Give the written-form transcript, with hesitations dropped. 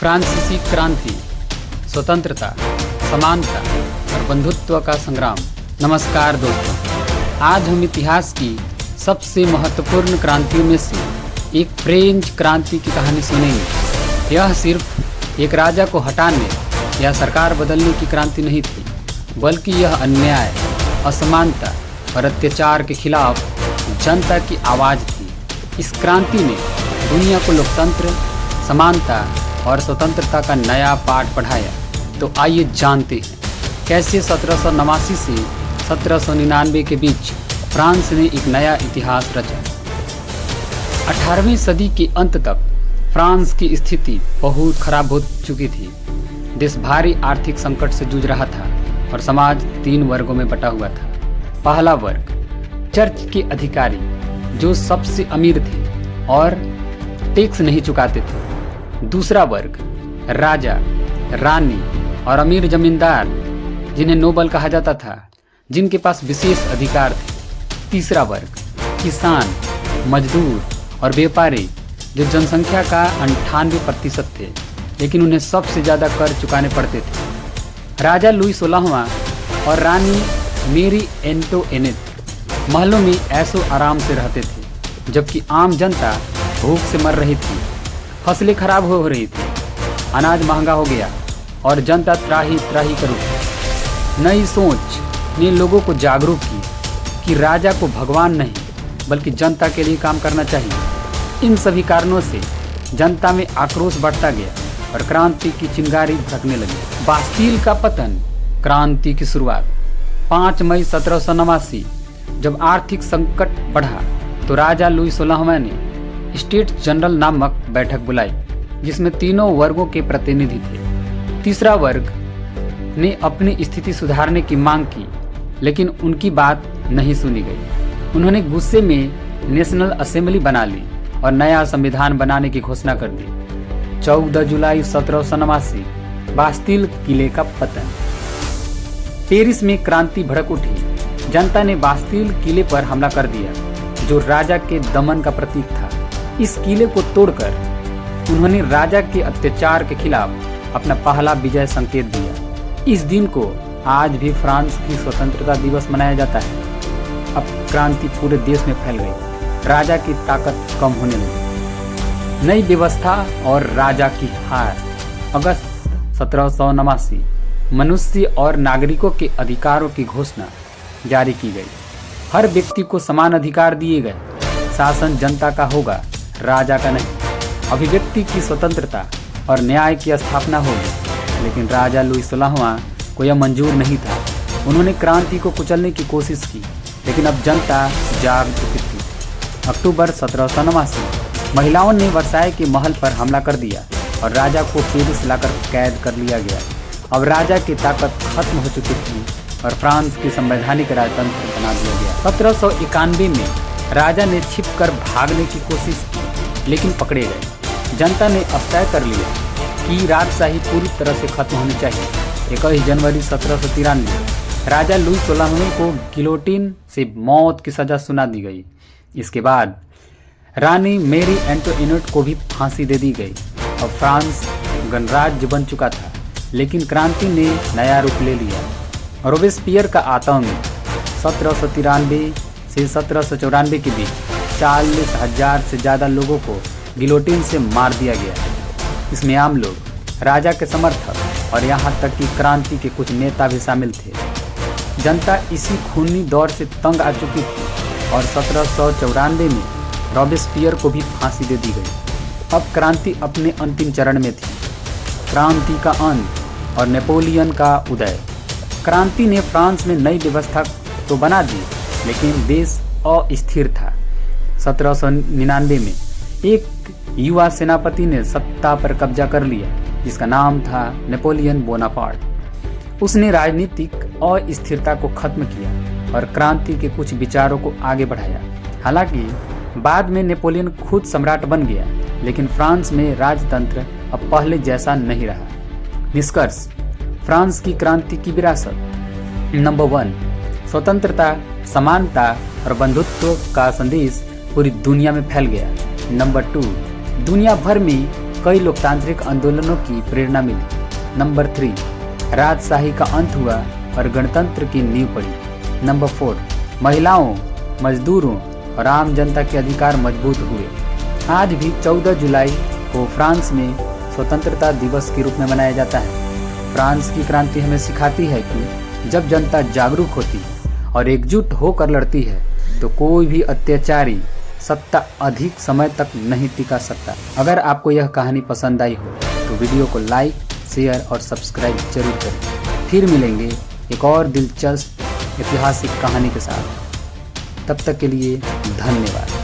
फ्रांसीसी क्रांति, स्वतंत्रता, समानता और बंधुत्व का संग्राम। नमस्कार दोस्तों, आज हम इतिहास की सबसे महत्वपूर्ण क्रांतियों में से एक फ्रेंच क्रांति की कहानी सुनेंगे। यह सिर्फ एक राजा को हटाने या सरकार बदलने की क्रांति नहीं थी, बल्कि यह अन्याय, असमानता और अत्याचार के खिलाफ जनता की आवाज़ थी। इस क्रांति ने दुनिया को लोकतंत्र, समानता और स्वतंत्रता का नया पाठ पढ़ाया। तो आइए जानते हैं कैसे 1789 से 1799 के बीच फ्रांस ने एक नया इतिहास रचा। 18वीं सदी के अंत तक फ्रांस की स्थिति बहुत खराब हो चुकी थी। देश भारी आर्थिक संकट से जूझ रहा था और समाज 3 वर्गों में बटा हुआ था। पहला वर्ग चर्च के अधिकारी, जो सबसे अमीर थे और टैक्स नहीं चुकाते थे। दूसरा वर्ग राजा, रानी और अमीर जमींदार, जिन्हें नोबल कहा जाता था, जिनके पास विशेष अधिकार थे। तीसरा वर्ग किसान, मजदूर और व्यापारी, जो जनसंख्या का 98% थे, लेकिन उन्हें सबसे ज़्यादा कर चुकाने पड़ते थे। राजा लुई 16वां और रानी मेरी एंटोइनेट महलों में ऐशो आराम से रहते थे, जबकि आम जनता भूख से मर रही थी। फसलें खराब हो रही थी, अनाज महंगा हो गया और जनता त्राही त्राही कर उठी। नई सोच ने लोगों को जागरूक की कि राजा को भगवान नहीं बल्कि जनता के लिए काम करना चाहिए। इन सभी कारणों से जनता में आक्रोश बढ़ता गया और क्रांति की चिंगारी भड़कने लगी। बास्टील का पतन, क्रांति की शुरुआत। 5 मई 1789 जब आर्थिक संकट बढ़ा तो राजा लुई 16वां ने स्टेट जनरल नामक बैठक बुलाई, जिसमें तीनों वर्गों के प्रतिनिधि थे। तीसरा वर्ग ने अपनी स्थिति सुधारने की मांग की, लेकिन उनकी बात नहीं सुनी गई। उन्होंने गुस्से में नेशनल असेंबली बना ली और नया संविधान बनाने की घोषणा कर दी। 14 जुलाई 1789 बास्टील किले का पतन। पेरिस में क्रांति भड़क उठी। जनता ने बास्टील किले पर हमला कर दिया, जो राजा के दमन का प्रतीक था। इस किले को तोड़कर उन्होंने राजा के अत्याचार के खिलाफ अपना पहला विजय संकेत दिया। इस दिन को आज भी फ्रांस की स्वतंत्रता दिवस मनाया जाता है। अब क्रांति पूरे देश में फैल गई। राजा की ताकत कम होने लगी। नई व्यवस्था और राजा की हार। अगस्त 1789 मनुष्य और नागरिकों के अधिकारों की घोषणा जारी की गई। हर व्यक्ति को समान अधिकार दिए गए। शासन जनता का होगा, राजा का नहीं। अभिव्यक्ति की स्वतंत्रता और न्याय की स्थापना होगी। लेकिन राजा लुई 16वां को यह मंजूर नहीं था। उन्होंने क्रांति को कुचलने की कोशिश की, लेकिन अब जनता जाग चुकी थी। अक्टूबर 1789 महिलाओं ने वर्साय के महल पर हमला कर दिया और राजा को पेरिस लाकर कैद कर लिया गया। अब राजा की ताकत खत्म हो चुकी थी और फ्रांस की संवैधानिक राजतंत्र बना दिया गया। 1791 में राजा ने छिपकर भागने की कोशिश की, लेकिन पकड़े गए। जनता ने अब तय कर लिया कि राजशाही पूरी तरह से खत्म होनी चाहिए। 21 जनवरी 1793 राजा लुई 16वें को गिलोटिन से मौत की सजा सुना दी गई। इसके बाद रानी मेरी एंटोइनेट को भी फांसी दे दी गई। अब फ्रांस गणराज्य बन चुका था, लेकिन क्रांति ने नया रूप ले लिया। रोबेस्पियर का आतंक। 1793 से 1794 के बीच 40,000 से ज़्यादा लोगों को गिलोटिन से मार दिया गया। इसमें आम लोग, राजा के समर्थक और यहाँ तक कि क्रांति के कुछ नेता भी शामिल थे। जनता इसी खूनी दौर से तंग आ चुकी थी और 1794 में रोबेस्पियर को भी फांसी दे दी गई। अब क्रांति अपने अंतिम चरण में थी। क्रांति का अंत और नेपोलियन का उदय। क्रांति ने फ्रांस में नई व्यवस्था तो बना दी, लेकिन देश अस्थिर था। 1799 में एक युवा सेनापति ने सत्ता पर कब्जा कर लिया, जिसका नाम था नेपोलियन बोनापार्ट। उसने राजनीतिक अस्थिरता को खत्म किया और क्रांति के कुछ विचारों को आगे बढ़ाया। हालांकि बाद में नेपोलियन खुद सम्राट बन गया, लेकिन फ्रांस में राजतंत्र अब पहले जैसा नहीं रहा। निष्कर्ष: फ्रांस की क्रांति की विरासत। नंबर 1, स्वतंत्रता, समानता और बंधुत्व का संदेश पूरी दुनिया में फैल गया। नंबर 2, दुनिया भर में कई लोकतांत्रिक आंदोलनों की प्रेरणा मिली। नंबर 3, राजशाही का अंत हुआ और गणतंत्र की नींव पड़ी। नंबर 4, महिलाओं, मजदूरों और आम जनता के अधिकार मजबूत हुए। आज भी 14 जुलाई को फ्रांस में स्वतंत्रता दिवस के रूप में मनाया जाता है। फ्रांस की क्रांति हमें सिखाती है कि जब जनता जागरूक होती है और एकजुट होकर लड़ती है तो कोई भी अत्याचारी सत्ता अधिक समय तक नहीं टिका सकता। अगर आपको यह कहानी पसंद आई हो तो वीडियो को लाइक, शेयर और सब्सक्राइब जरूर करें। फिर मिलेंगे एक और दिलचस्प ऐतिहासिक कहानी के साथ। तब तक के लिए धन्यवाद।